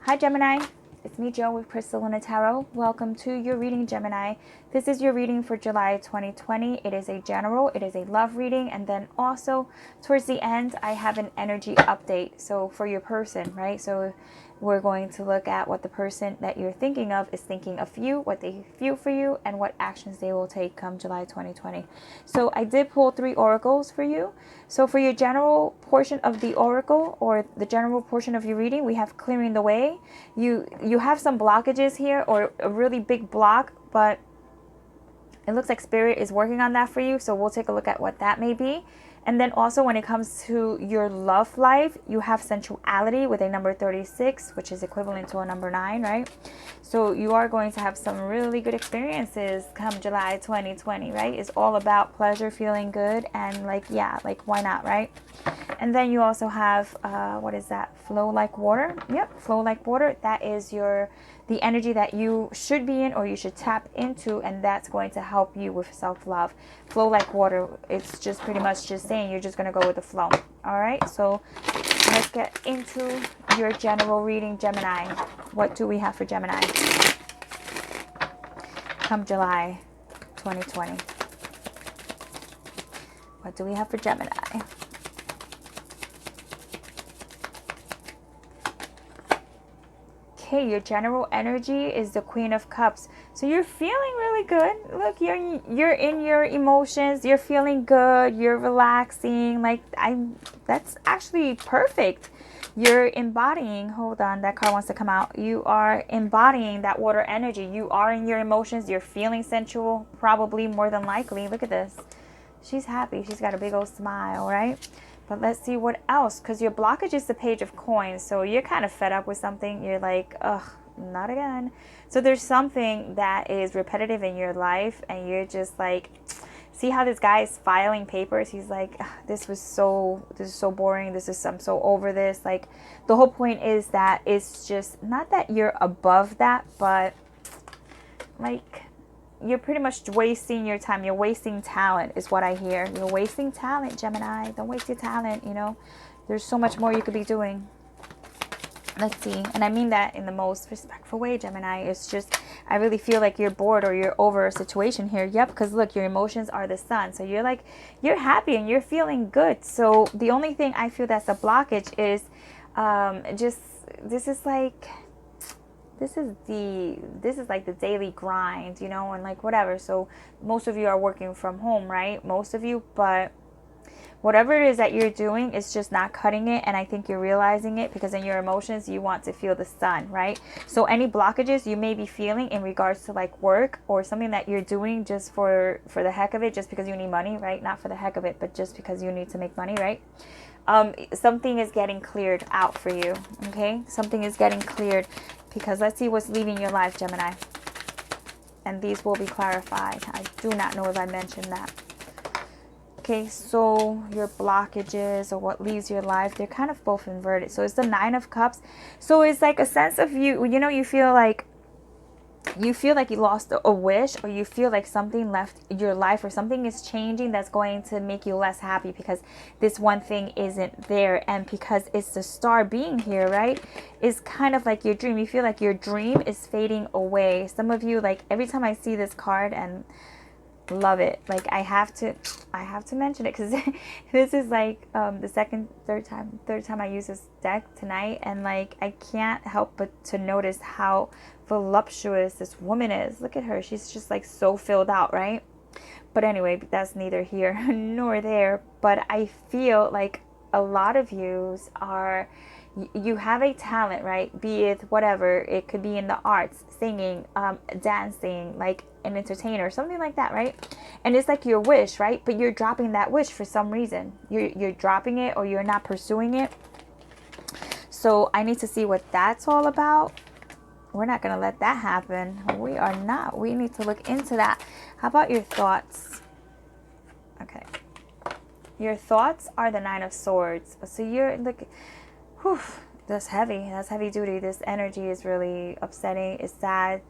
Hi Gemini, it's me Jo with Crystal Luna Tarot. Welcome to your reading, Gemini. This is your reading for July 2020. It is a general, it is a love reading, and then also towards the end I have an energy update. So for your person, right? So we're going to look at what the person that you're thinking of is thinking of you, what they feel for you, and what actions they will take come July 2020. So I did pull 3 oracles for you. So for your general portion of the oracle, or the general portion of your reading, we have clearing the way. You have some blockages here, or a really big block, but it looks like Spirit is working on that for you. So we'll take a look at what that may be. And then also when it comes to your love life, you have sensuality with a number 36, which is equivalent to a number 9, right? So you are going to have some really good experiences come July 2020, right? It's all about pleasure, feeling good, and like, yeah, like why not, right? And then you also have, what is that? Flow like water. Yep, flow like water. That is the energy that you should be in, or you should tap into, and that's going to help you with self-love. Flow like water, it's just pretty much just saying you're just going to go with the flow. All right, so let's get into your general reading, Gemini. What do we have for Gemini come July 2020? What do we have for Gemini? Okay, your general energy is the Queen of Cups. So you're feeling really good. Look, you're in your emotions. You're feeling good. You're relaxing. That's actually perfect. You're embodying. Hold on, that card wants to come out. You are embodying that water energy. You are in your emotions. You're feeling sensual, probably more than likely. Look at this. She's happy. She's got a big old smile, right? But let's see what else, because your blockage is the Page of Coins. So you're kind of fed up with something. You're like, ugh, not again. So there's something that is repetitive in your life, and you're just like, see how this guy is filing papers? He's like, this is so boring. I'm so over this. Like, the whole point is that it's just not that you're above that, but like, you're pretty much wasting your time. You're wasting talent is what I hear. You're wasting talent, Gemini. Don't waste your talent, you know. There's so much more you could be doing. Let's see. And I mean that in the most respectful way, Gemini. It's just, I really feel like you're bored or you're over a situation here. Yep, because look, your emotions are the sun. So you're like, you're happy and you're feeling good. So the only thing I feel that's a blockage is this is like the daily grind, you know, and like whatever. So most of you are working from home, right? Most of you, but whatever it is that you're doing is just not cutting it. And I think you're realizing it, because in your emotions, you want to feel the sun, right? So any blockages you may be feeling in regards to like work or something that you're doing just for the heck of it, just because you need money, right? Not for the heck of it, but just because you need to make money, right? Something is getting cleared out for you, okay? Something is getting cleared, because let's see what's leaving your life, Gemini. And these will be clarified. I do not know if I mentioned that. Okay, so your blockages or what leaves your life, they're kind of both inverted. So it's the Nine of Cups. So it's like a sense of you know, you feel like you lost a wish, or you feel like something left your life, or something is changing that's going to make you less happy because this one thing isn't there. And because it's the star being here, right, it's kind of like your dream. You feel like your dream is fading away. Some of you, like, every time I see this card, and love it, like I have to mention it, because this is like the third time I use this deck tonight, and like I can't help but to notice how voluptuous this woman is. Look at her. She's just like so filled out, right? But anyway, that's neither here nor there. But I feel like a lot of you have a talent, right? Be it whatever. It could be in the arts, singing, dancing, like an entertainer, something like that, right? And it's like your wish, right? But you're dropping that wish for some reason. You're dropping it, or you're not pursuing it. So I need to see what that's all about. We're not going to let that happen. We are not. We need to look into that. How about your thoughts? Okay. Your thoughts are the Nine of Swords. So you're like, whew, that's heavy. That's heavy duty. This energy is really upsetting. It's sad.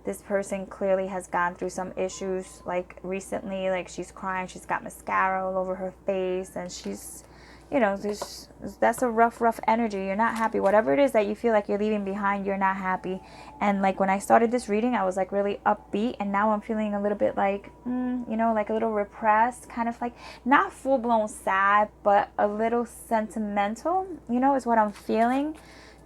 This person clearly has gone through some issues, like recently, like she's crying. She's got mascara all over her face, and she's, you know, that's a rough energy. You're not happy. Whatever it is that you feel like you're leaving behind, you're not happy. And like when I started this reading, I was like really upbeat, and now I'm feeling a little bit like, you know, like a little repressed, kind of like not full blown sad, but a little sentimental, you know, is what I'm feeling.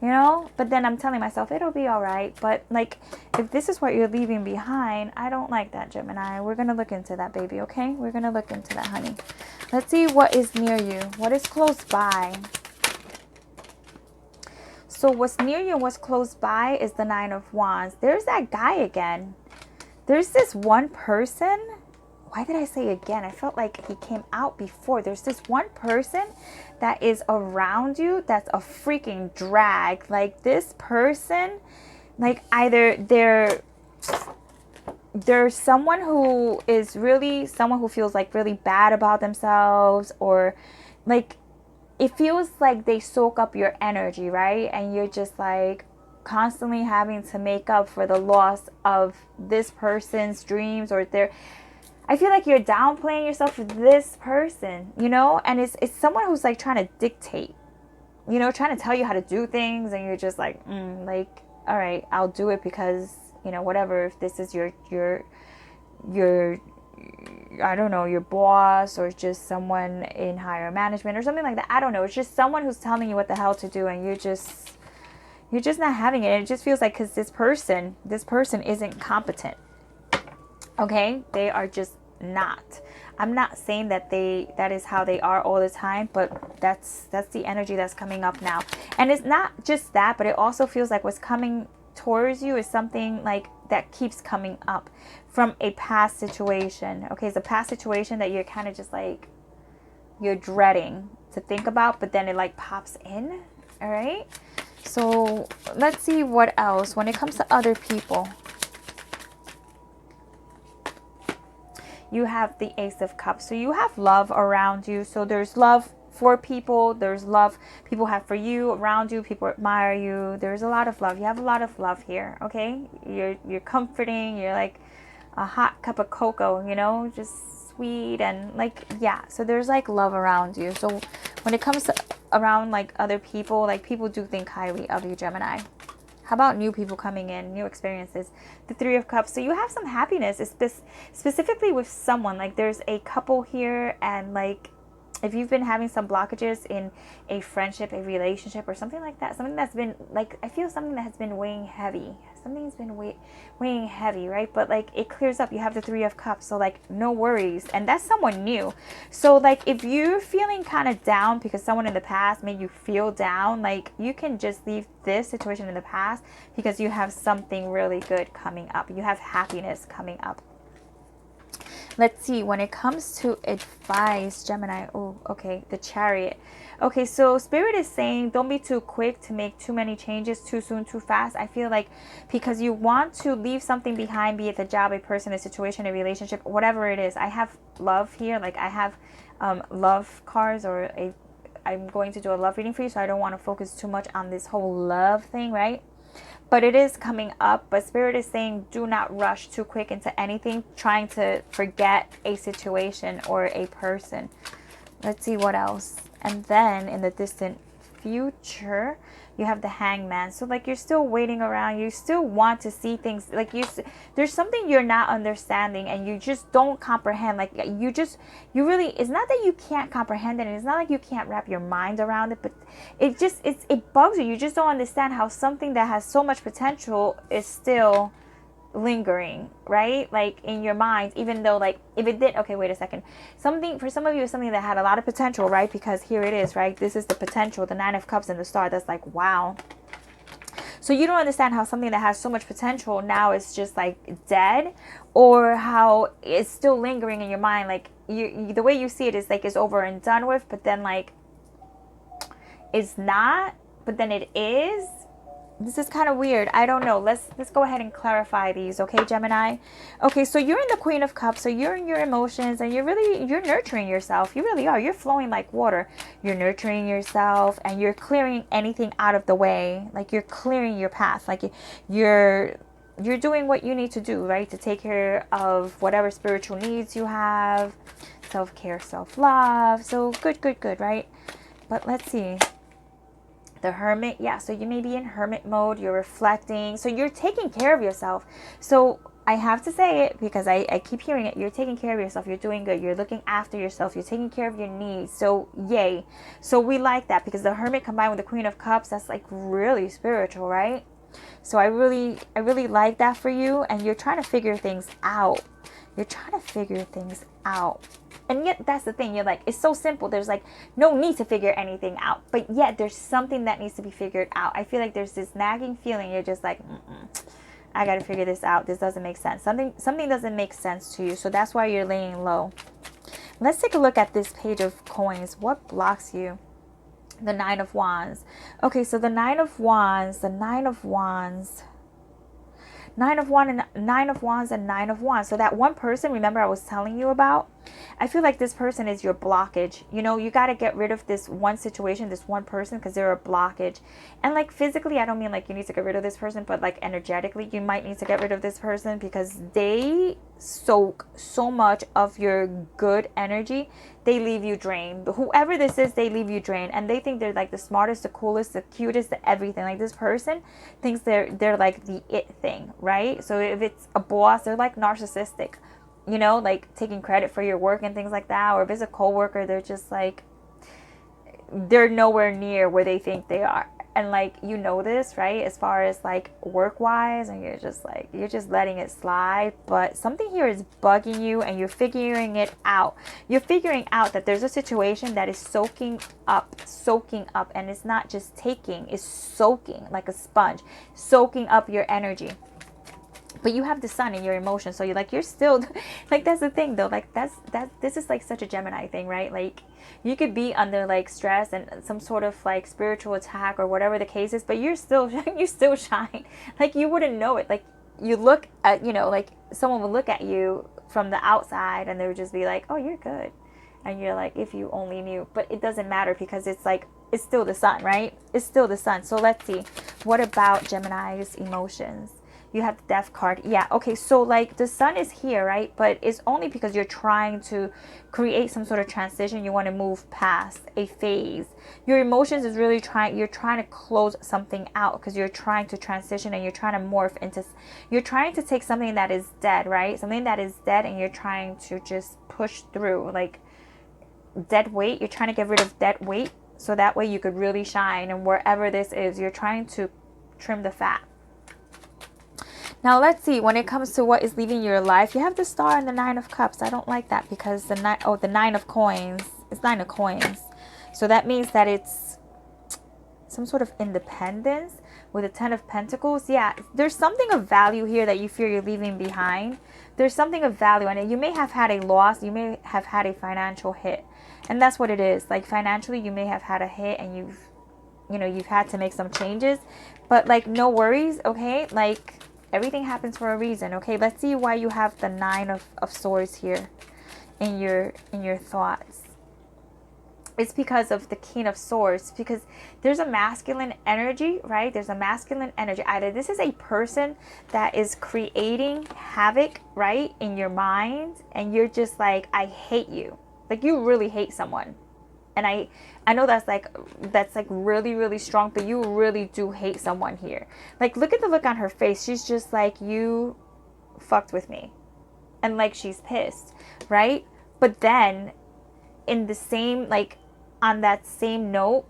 You know, but then I'm telling myself it'll be all right. But like, if this is what you're leaving behind, I don't like that, Gemini. We're gonna look into that, baby. Okay, we're gonna look into that, honey. Let's see what is near you, what is close by. So what's near you and what's close by is the Nine of Wands. There's that guy again. There's this one person. Why did I say again? I felt like he came out before. There's this one person that is around you that's a freaking drag. Like this person, like either there's someone who is really someone who feels like really bad about themselves, or like it feels like they soak up your energy, right? And you're just like constantly having to make up for the loss of this person's dreams or their, I feel like you're downplaying yourself for this person, you know? And it's someone who's like trying to dictate, you know, trying to tell you how to do things, and you're just like, like, all right, I'll do it because, you know, whatever, if this is your I don't know, your boss or just someone in higher management or something like that. I don't know. It's just someone who's telling you what the hell to do, and you're just not having it. And it just feels like because this person isn't competent. Okay, they are just not. I'm not saying that that is how they are all the time, but that's the energy that's coming up now. And it's not just that, but it also feels like what's coming towards you is something like that keeps coming up from a past situation. Okay, it's a past situation that you're kind of just like, you're dreading to think about, but then it like pops in. All right, so let's see what else when it comes to other people. You have the Ace of Cups. So you have love around you. So there's love for people. There's love people have for you, around you. People admire you. There's a lot of love. You have a lot of love here, okay? You're comforting. You're like a hot cup of cocoa, you know, just sweet and like, yeah. So there's like love around you. So when it comes to around like other people, like people do think highly of you, Gemini. How about new people coming in, new experiences? The Three of Cups. So you have some happiness, specifically with someone. Like there's a couple here, and like if you've been having some blockages in a friendship, a relationship, or something like that, something that's been like, I feel something that has been weighing heavy. Something's been weighing heavy, right? But like it clears up. You have the Three of Cups, so like no worries. And that's someone new. So like if you're feeling kind of down because someone in the past made you feel down, like you can just leave this situation in the past because you have something really good coming up. You have happiness coming up. Let's see, when it comes to advice, Gemini, oh, okay, the Chariot. Okay, so Spirit is saying don't be too quick to make too many changes too soon, too fast. I feel like because you want to leave something behind, be it a job, a person, a situation, a relationship, whatever it is. I have love here, like I have love cards, or I'm going to do a love reading for you, so I don't want to focus too much on this whole love thing, right? But it is coming up. But Spirit is saying do not rush too quick into anything, trying to forget a situation or a person. Let's see what else. And then in the distant future, you have the Hangman. So like you're still waiting around. You still want to see things. Like there's something you're not understanding, and you just don't comprehend. Like you really, it's not that you can't comprehend it, and it's not like you can't wrap your mind around it, but it bugs you. You just don't understand how something that has so much potential is still lingering, right? Like in your mind, even though like if it did, okay, wait a second, something for some of you is something that had a lot of potential, right? Because here it is, right? This is the potential, the Nine of Cups and the Star. That's like, wow. So you don't understand how something that has so much potential now is just like dead, or how it's still lingering in your mind. Like you the way you see it is like it's over and done with, but then like it's not, but then it is. This is kind of weird. I don't know. Let's go ahead and clarify these, okay, Gemini? Okay, so you're in the Queen of Cups, so you're in your emotions, and you're nurturing yourself. You really are. You're flowing like water. You're nurturing yourself, and you're clearing anything out of the way. Like you're clearing your path. Like you're doing what you need to do, right? To take care of whatever spiritual needs you have, self-care, self-love. So good, right? But let's see. The Hermit, yeah, so you may be in hermit mode, you're reflecting, so you're taking care of yourself. So I have to say it because I keep hearing it. You're taking care of yourself, you're doing good, you're looking after yourself, you're taking care of your needs. So yay. So we like that, because the Hermit combined with the Queen of Cups, that's like really spiritual, right? So I really like that for you, and you're trying to figure things out. You're trying to figure things out. And yet that's the thing, you're like, it's so simple, there's like no need to figure anything out, but yet there's something that needs to be figured out. I feel like there's this nagging feeling, you're just like, I gotta figure this out, this doesn't make sense, something doesn't make sense to you, so that's why you're laying low. Let's take a look at this Page of Coins. What blocks you? The Nine of Wands. Okay, so the Nine of Wands and Nine of Wands, and Nine of Wands. So that one person, remember I was telling you about, I feel like this person is your blockage. You know, you got to get rid of this one situation, this one person, because they're a blockage. And like physically, I don't mean like you need to get rid of this person, but like energetically, you might need to get rid of this person, because they soak so much of your good energy. They leave you drained. Whoever this is, they leave you drained, and they think they're like the smartest, the coolest, the cutest, the everything. Like this person thinks they're like the it thing, right? So if it's a boss, they're like narcissistic, you know, like taking credit for your work and things like that. Or if it's a coworker, they're just like, they're nowhere near where they think they are. And like, you know this, right? As far as like work wise, and you're just like, you're just letting it slide. But something here is bugging you, and you're figuring it out. You're figuring out that there's a situation that is soaking up, and it's not just taking, it's soaking like a sponge, soaking up your energy. But you have the sun in your emotions, so you're like, you're still like, that's the thing though, like this is like such a Gemini thing, right? Like you could be under like stress and some sort of like spiritual attack or whatever the case is, but you still shine. Like you wouldn't know it. Like you look at, you know, like someone would look at you from the outside and they would just be like, oh, you're good. And you're like, if you only knew. But it doesn't matter, because it's like, it's still the sun, right? It's still the sun. So let's see, what about Gemini's emotions? You have the Death card. Yeah, okay, so like the sun is here, right? But it's only because you're trying to create some sort of transition. You want to move past a phase. Your emotions is really you're trying to close something out, because you're trying to transition, and you're trying to morph into, you're trying to take something that is dead, right? Something that is dead, and you're trying to just push through, like dead weight. You're trying to get rid of dead weight, so that way you could really shine. And wherever this is, you're trying to trim the fat. Now let's see, when it comes to what is leaving your life, you have the Star and the Nine of Cups. I don't like that, because the Nine of Coins, it's 9 of Coins. So that means that it's some sort of independence with the 10 of Pentacles. Yeah, there's something of value here that you fear you're leaving behind. There's something of value, and you may have had a loss, you may have had a financial hit. And that's what it is. Like financially, you may have had a hit, and you've had to make some changes. But like, no worries, okay? Like, everything happens for a reason, okay? Let's see why you have the Nine of Swords here in your thoughts. It's because of the King of Swords, because there's a masculine energy, right? There's a masculine energy. Either this is a person that is creating havoc, right, in your mind, and you're just like, I hate you. Like you really hate someone. And I know that's like really, really strong, but you really do hate someone here. Like, look at the look on her face. She's just like, you fucked with me. And like, she's pissed, right? But then in the same, like on that same note,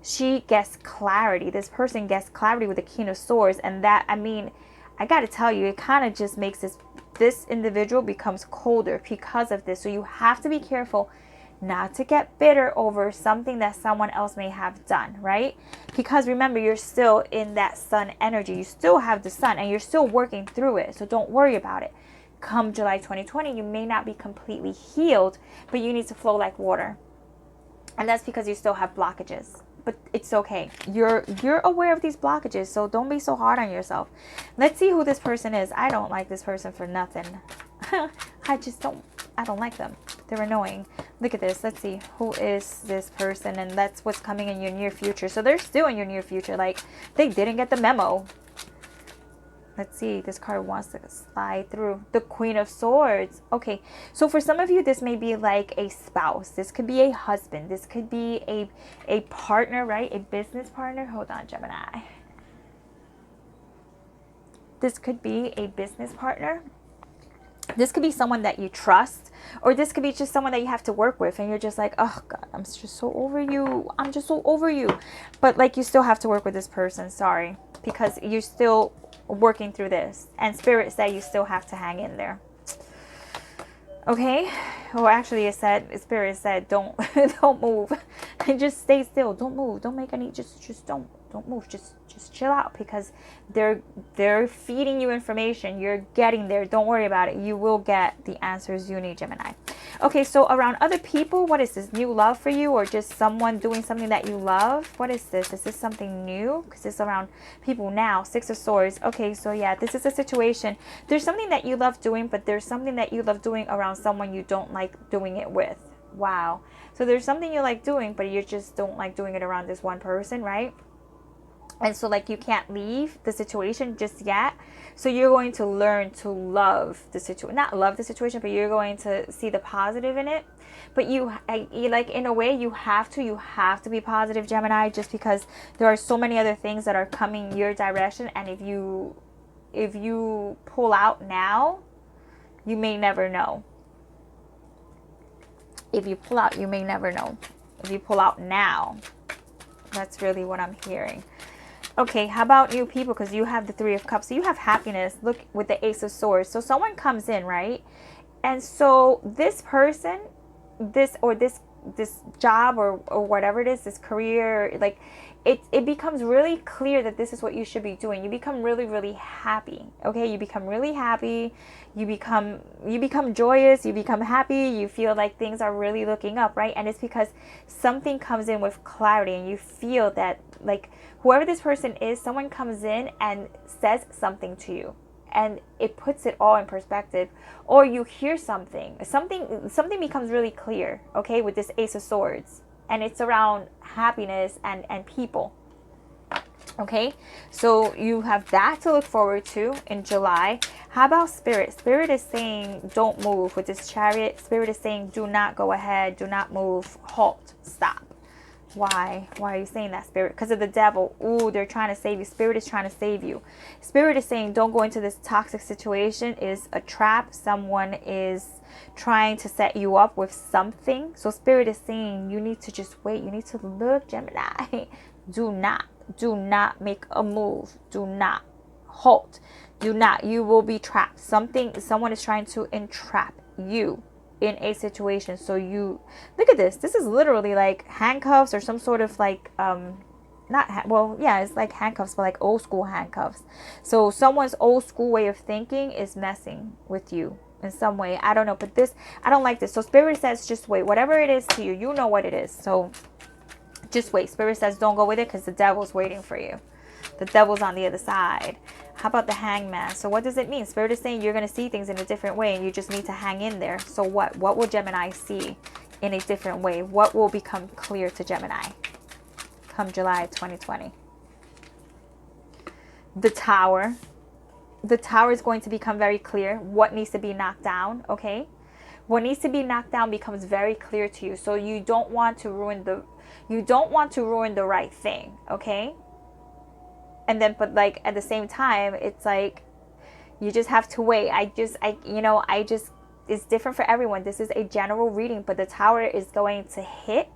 she gets clarity. This person gets clarity with the King of Swords. And that, I mean, I got to tell you, it kind of just makes this individual becomes colder because of this. So you have to be careful not to get bitter over something that someone else may have done, right? Because remember, you're still in that sun energy. You still have the sun, and you're still working through it. So don't worry about it. Come July 2020, you may not be completely healed, but you need to flow like water. And that's because you still have blockages. But it's okay. You're aware of these blockages, so don't be so hard on yourself. Let's see who this person is. I don't like this person for nothing. I don't like them. They're annoying. Look at this. Let's see. Who is this person? And that's what's coming in your near future. So they're still in your near future. Like, they didn't get the memo. Let's see. This card wants to slide through. The Queen of Swords. Okay. So for some of you, this may be like a spouse. This could be a husband. This could be a partner, right? A business partner. Hold on, Gemini. This could be a business partner. This could be someone that you trust, or this could be just someone that you have to work with and you're just like, oh God, I'm just so over you. I'm just so over you. But like, you still have to work with this person. Sorry, because you're still working through this, and Spirit said you still have to hang in there. Okay. Or actually it said, Spirit said, don't move. Just stay still. Don't move. Don't make any, just don't move. Just chill out, because they're feeding you information. You're getting there. Don't worry about it. You will get the answers you need, Gemini. Okay, so around other people, what is this? New love for you, or just someone doing something that you love? What is this? Is this something new? Because it's around people now. Six of Swords. Okay, so yeah, this is a situation. There's something that you love doing, but there's something that you love doing around someone you don't like doing it with. Wow. So there's something you like doing, but you just don't like doing it around this one person, right? And so like, you can't leave the situation just yet. So you're going to learn to love the situation, not love the situation, but you're going to see the positive in it. But you like, in a way, you have to be positive, Gemini, just because there are so many other things that are coming your direction. And if you pull out now, you may never know. If you pull out, you may never know. If you pull out now, that's really what I'm hearing. Okay, how about new people? Because you have the Three of Cups. So you have happiness. Look, with the Ace of Swords. So someone comes in, right? And so this person, this job or whatever it is, this career, like, it becomes really clear that this is what you should be doing. You become really, really happy. Okay, you become really happy. You become joyous. You become happy. You feel like things are really looking up, right? And it's because something comes in with clarity, and you feel that, like, whoever this person is, someone comes in and says something to you, and it puts it all in perspective. Or you hear something becomes really clear, okay, with this Ace of Swords, and it's around happiness and people. Okay, so you have that to look forward to in July. How about Spirit? Spirit is saying don't move with this Chariot. Spirit is saying do not go ahead, do not move, halt, stop. Why are you saying that, Spirit? Because of the Devil. Ooh, they're trying to save you. Spirit is trying to save you. Spirit is saying don't go into this toxic situation. Is a trap. Someone is trying to set you up with something. So Spirit is saying you need to just wait. You need to look, Gemini. Do not make a move. Do not halt. Do not. You will be trapped. Someone is trying to entrap you in a situation. So you look at this. This is literally like handcuffs, or some sort of like it's like handcuffs, but like old school handcuffs. So someone's old school way of thinking is messing with you in some way. I don't know, but I don't like this. So Spirit says just wait. Whatever it is to you, you know what it is. So just wait. Spirit says don't go with it, because the Devil's waiting for you. The Devil's on the other side. How about the Hangman? So what does it mean? Spirit is saying you're going to see things in a different way, and you just need to hang in there. So what will Gemini see in a different way? What will become clear to Gemini come July 2020? The Tower. The Tower is going to become very clear. What needs to be knocked down, okay? What needs to be knocked down becomes very clear to you. So you don't want to ruin the right thing, okay? And then, but like at the same time, it's like you just have to wait. It's different for everyone. This is a general reading, but the Tower is going to hit,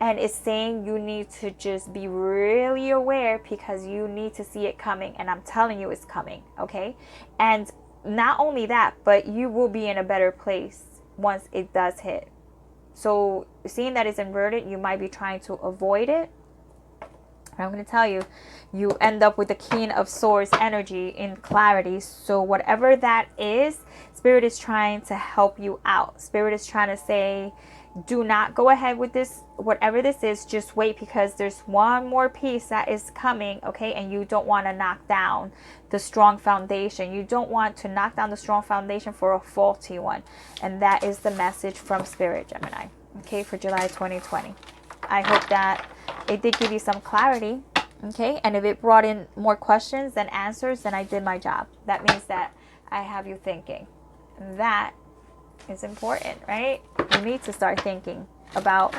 and it's saying you need to just be really aware, because you need to see it coming. And I'm telling you, it's coming, okay? And not only that, but you will be in a better place once it does hit. So seeing that it's inverted, you might be trying to avoid it. I'm going to tell you, you end up with the King of Swords energy in clarity. So whatever that is, Spirit is trying to help you out. Spirit is trying to say, do not go ahead with this. Whatever this is, just wait, because there's one more piece that is coming, okay? And you don't want to knock down the strong foundation. You don't want to knock down the strong foundation for a faulty one. And that is the message from Spirit, Gemini, okay, for July 2020. I hope that it did give you some clarity. Okay, and if it brought in more questions than answers, then I did my job. That means that I have you thinking. And that is important, right? You need to start thinking about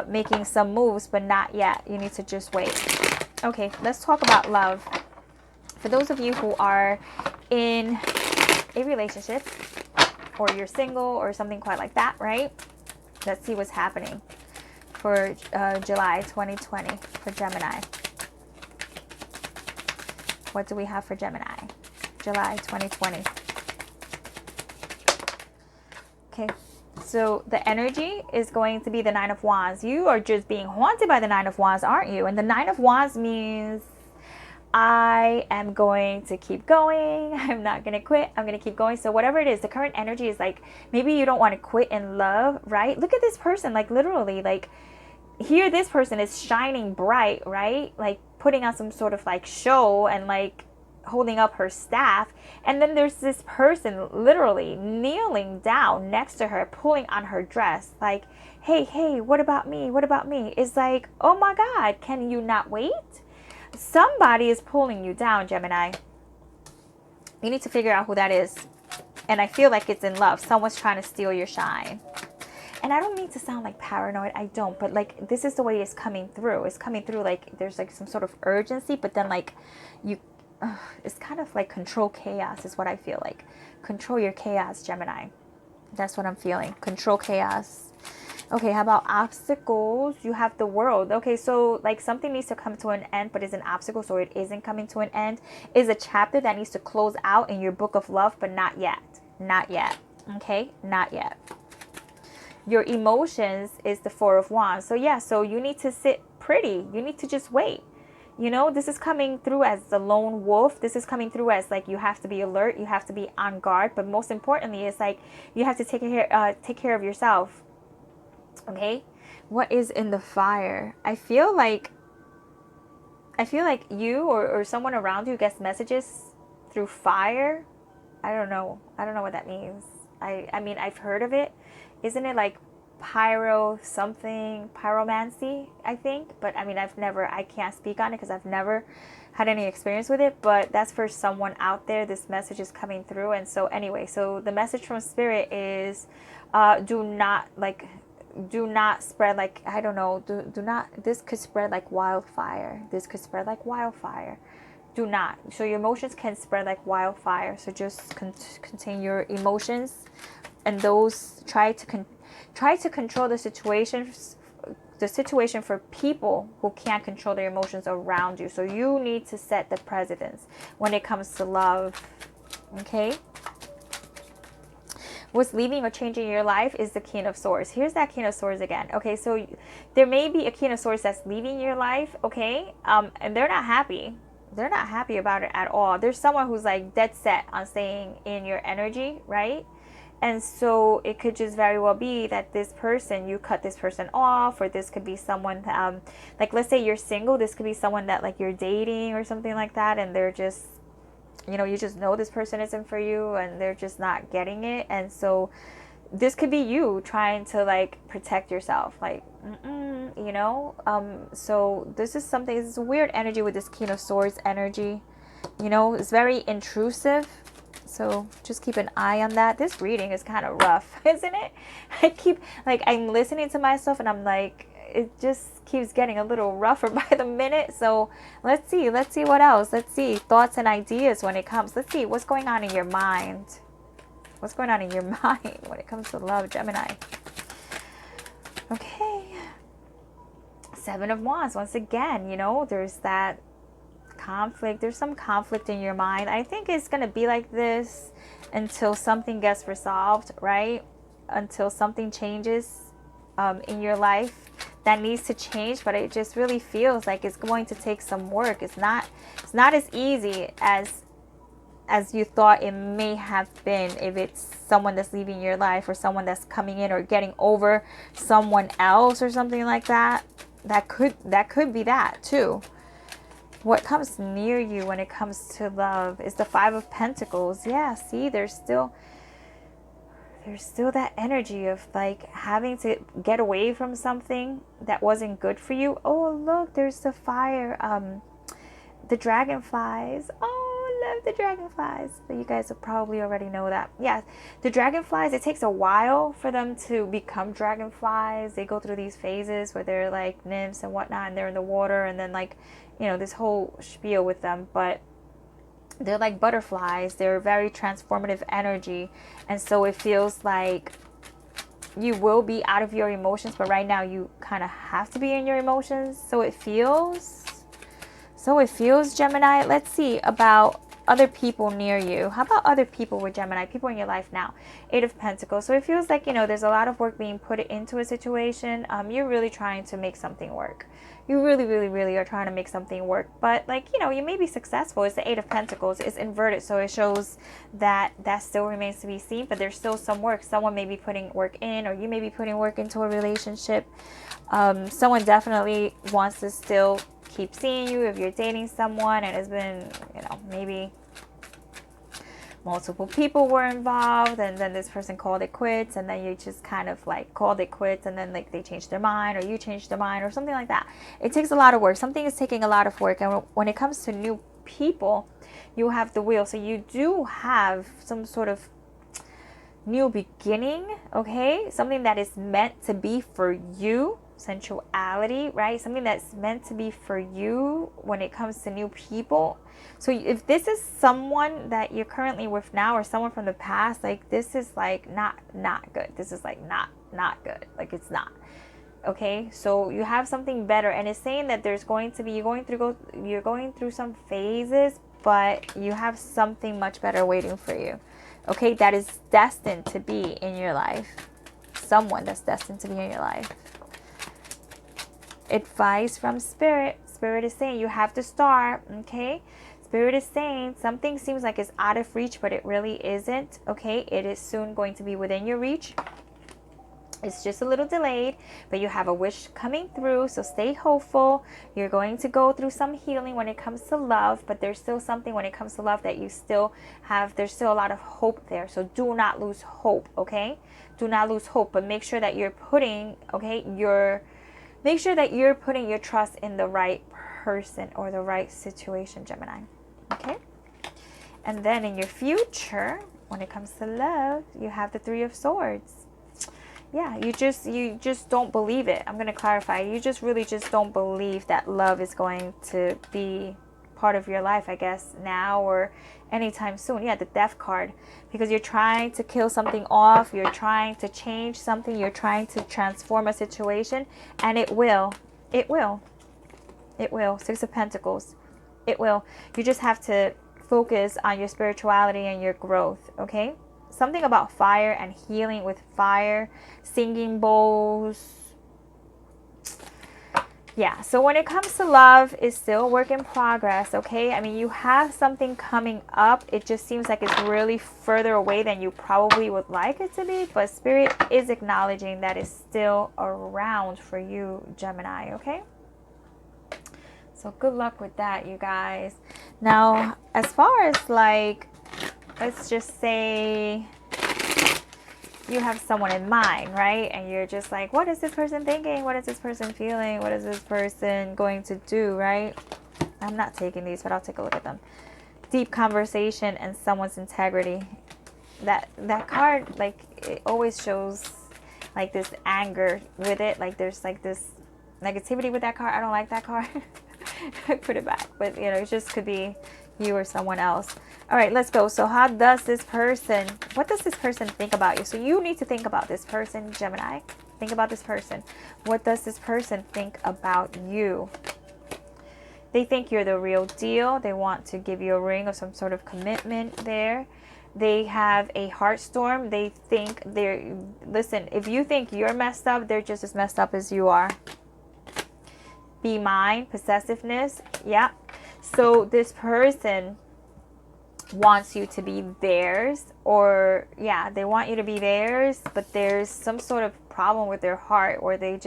making some moves, but not yet. You need to just wait. Okay, let's talk about love. For those of you who are in a relationship, or you're single or something quite like that, right? Let's see what's happening for July 2020 for Gemini. What do we have for Gemini? July 2020. Okay, so the energy is going to be the Nine of Wands. You are just being haunted by the Nine of Wands, aren't you? And the Nine of Wands means I am going to keep going. I'm not going to quit. I'm going to keep going. So whatever it is, the current energy is like, maybe you don't want to quit in love, right? Look at this person, like literally, like here this person is shining bright, right? Like putting on some sort of like show and like holding up her staff, and then there's this person literally kneeling down next to her, pulling on her dress, like, hey, what about me, it's like, oh my god, can you not wait? Somebody is pulling you down, Gemini. You need to figure out who that is. And I feel like it's in love. Someone's trying to steal your shine. And I don't mean to sound like paranoid, I don't, but like this is the way it's coming through. It's coming through like there's like some sort of urgency, but then like it's kind of like control chaos is what I feel like. Control your chaos, Gemini. That's what I'm feeling. Control chaos. Okay, how about obstacles? You have the World. Okay, so like something needs to come to an end, but is an obstacle, so it isn't coming to an end. Is a chapter that needs to close out in your book of love, but not yet. Not yet. Okay, not yet. Your emotions is the Four of Wands. So yeah, so you need to sit pretty. You need to just wait. You know, this is coming through as the lone wolf. This is coming through as like you have to be alert. You have to be on guard. But most importantly, it's like you have to take care of yourself. Okay, what is in the fire? I feel like you or someone around you gets messages through fire. I don't know what that means. I mean, I've heard of it. Isn't it like pyromancy, I think? But I mean, I can't speak on it because I've never had any experience with it, but that's for someone out there. This message is coming through. And so anyway, so the message from Spirit is do not spread like, I don't know, do not, this could spread like wildfire. Do not. So your emotions can spread like wildfire. So just contain your emotions, and those try to control the situation for people who can't control their emotions around you. So you need to set the precedence when it comes to love. Okay? What's leaving or changing your life is the King of Swords. Here's that King of Swords again. Okay, so there may be a King of Swords that's leaving your life, okay? And they're not happy. They're not happy about it at all. There's someone who's like dead set on staying in your energy, right? And so it could just very well be that this person, you cut this person off, or this could be someone, like let's say you're single, this could be someone that like you're dating or something like that, and they're just, you know, you just know this person isn't for you and they're just not getting it. And so this could be you trying to like protect yourself, like, you know, so this is something, this is a weird energy with this King of Swords energy, you know, it's very intrusive. So just keep an eye on that. This reading is kind of rough, isn't it? I'm listening to myself and I'm like, it just keeps getting a little rougher by the minute. So let's see what else. Let's see thoughts and ideas when it comes. Let's see what's going on in your mind. What's going on in your mind when it comes to love, Gemini? Okay. Seven of Wands. Once again, you know, there's that conflict. There's some conflict in your mind. I think it's going to be like this until something gets resolved, right? Until something changes in your life that needs to change, but it just really feels like it's going to take some work. It's not as easy as you thought it may have been. If it's someone that's leaving your life or someone that's coming in or getting over someone else or something like that, that could be that too. What comes near you when it comes to love is the Five of Pentacles. Yeah, see, there's still there's still that energy of like having to get away from something that wasn't good for you. Oh, look, there's the fire. The dragonflies. Oh, I love the dragonflies. But you guys will probably already know that. Yeah, the dragonflies, it takes a while for them to become dragonflies. They go through these phases where they're like nymphs and whatnot, and they're in the water, and then like, you know, this whole spiel with them. But they're like butterflies. They're very transformative energy. And so it feels like you will be out of your emotions, but right now you kind of have to be in your emotions. So it feels, Gemini. Let's see about other people near you. How about other people with Gemini? People in your life now. 8 of Pentacles. So it feels like, you know, there's a lot of work being put into a situation. You're really trying to make something work. You really, really, really are trying to make something work. But like, you know, you may be successful. It's the 8 of Pentacles. It's inverted. So it shows that that still remains to be seen. But there's still some work. Someone may be putting work in, or you may be putting work into a relationship. Someone definitely wants to still keep seeing you if you're dating someone, and it's been, you know, maybe multiple people were involved, and then this person called it quits, and then you just kind of like called it quits, and then like they changed their mind, or you changed their mind, or something like that. It takes a lot of work. Something is taking a lot of work. And when it comes to new people, you have the wheel. So you do have some sort of new beginning, okay? Something that is meant to be for you. Sensuality, right? Something that's meant to be for you when it comes to new people. So if this is someone that you're currently with now, or someone from the past, like this is like not good. This is like not good. Like it's not. Okay? So you have something better, and it's saying that there's going to be, you're going through some phases, but you have something much better waiting for you. Okay? That is destined to be in your life. Someone that's destined to be in your life. Advice from Spirit. Spirit is saying you have to start, okay? Spirit is saying something seems like it's out of reach, but it really isn't, okay? It is soon going to be within your reach. It's just a little delayed, but you have a wish coming through, so stay hopeful. You're going to go through some healing when it comes to love, but there's still something when it comes to love that you still have. There's still a lot of hope there, so do not lose hope, okay? Do not lose hope, but make sure that you're putting, okay, make sure that you're putting your trust in the right person or the right situation, Gemini. Okay? And then in your future, when it comes to love, you have the 3 of Swords. Yeah, you just don't believe it. I'm going to clarify. You just really just don't believe that love is going to be part of your life, I guess, now or anytime soon. Yeah, the Death card. Because you're trying to kill something off. You're trying to change something. You're trying to transform a situation. And it will. It will. It will. 6 of Pentacles. It will. You just have to focus on your spirituality and your growth, okay? Something about fire and healing with fire. Singing bowls. Yeah, so when it comes to love, it's still a work in progress, okay? I mean, you have something coming up. It just seems like it's really further away than you probably would like it to be. But Spirit is acknowledging that it's still around for you, Gemini, okay? So good luck with that, you guys. Now, as far as like, let's just say you have someone in mind, right? And you're just like, what is this person thinking? What is this person feeling? What is this person going to do, right? I'm not taking these, but I'll take a look at them. Deep conversation and someone's integrity. That card, like, it always shows like this anger with it. Like there's like this negativity with that card. I don't like that card. Put it back. But, you know, it just could be you or someone else. All right, let's go. So how does this person, what does this person think about you? So you need to think about this person, Gemini. Think about this person. What does this person think about you? They think you're the real deal. They want to give you a ring of some sort of commitment there. They have a heart storm. They think listen, if you think you're messed up, they're just as messed up as you are. Be mine, possessiveness. Yeah. So this person wants you to be theirs, or yeah, they want you to be theirs, but there's some sort of problem with their heart, or they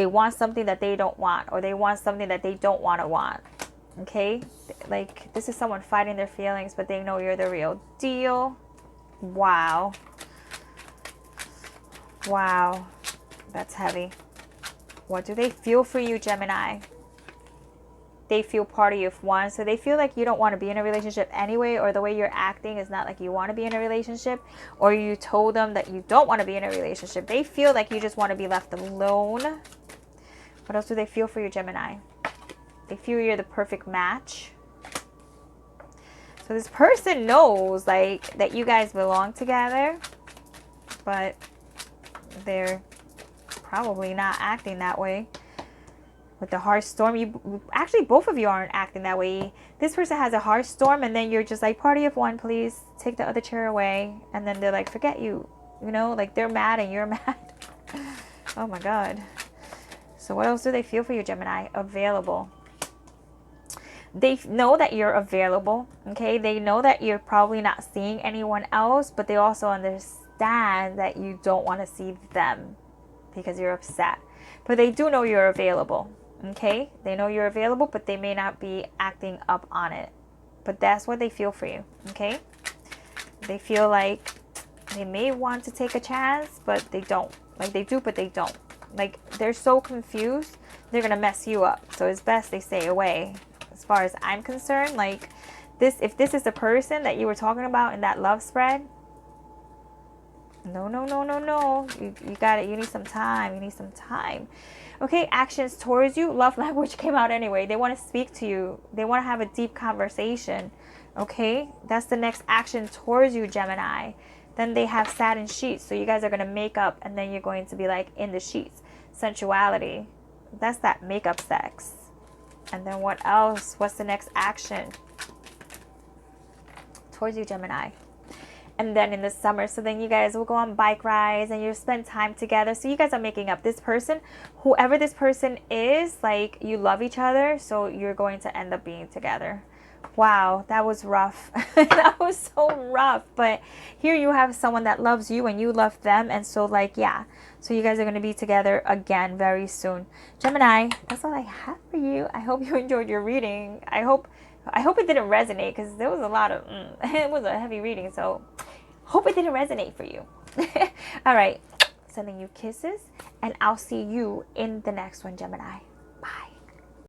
want something that they don't want, or they want something that they don't want to want. Okay? Like, this is someone fighting their feelings, but they know you're the real deal. Wow. Wow. That's heavy. What do they feel for you, Gemini? They feel party of one. So they feel like you don't want to be in a relationship anyway, or the way you're acting is not like you want to be in a relationship, or you told them that you don't want to be in a relationship. They feel like you just want to be left alone. What else do they feel for you, Gemini? They feel you're the perfect match. So this person knows like that you guys belong together, but they're probably not acting that way. With the harsh storm, you actually, both of you aren't acting that way. This person has a harsh storm, and then you're just like, party of one, please take the other chair away. And then they're like, forget you, you know, like they're mad and you're mad. Oh my God. So what else do they feel for you, Gemini? Available. They know that you're available. Okay, they know that you're probably not seeing anyone else, but they also understand that you don't want to see them because you're upset. But they do know you're available. Okay, they know you're available, but they may not be acting up on it. But that's what they feel for you. Okay, they feel like they may want to take a chance, but they don't. Like they do, but they don't. Like they're so confused, they're gonna mess you up. So it's best they stay away. As far as I'm concerned, like this, if this is the person that you were talking about in that love spread, no. You got it. You need some time. You need some time. Okay, actions towards you. Love language came out anyway. They want to speak to you. They want to have a deep conversation. Okay, that's the next action towards you, Gemini. Then they have satin sheets. So you guys are going to make up, and then you're going to be like in the sheets. Sensuality. That's that makeup sex. And then what else? What's the next action towards you, Gemini? And then in the summer, so then you guys will go on bike rides and you spend time together. So you guys are making up. This person, whoever this person is, like you love each other, so you're going to end up being together. Wow, that was rough. That was so rough. But here you have someone that loves you and you love them, and so like, yeah, so you guys are going to be together again very soon. Gemini, that's all I have for you. I hope you enjoyed your reading. I hope it didn't resonate, because there was a lot of it was a heavy reading, so hope it didn't resonate for you. All right, sending you kisses, and I'll see you in the next one, Gemini.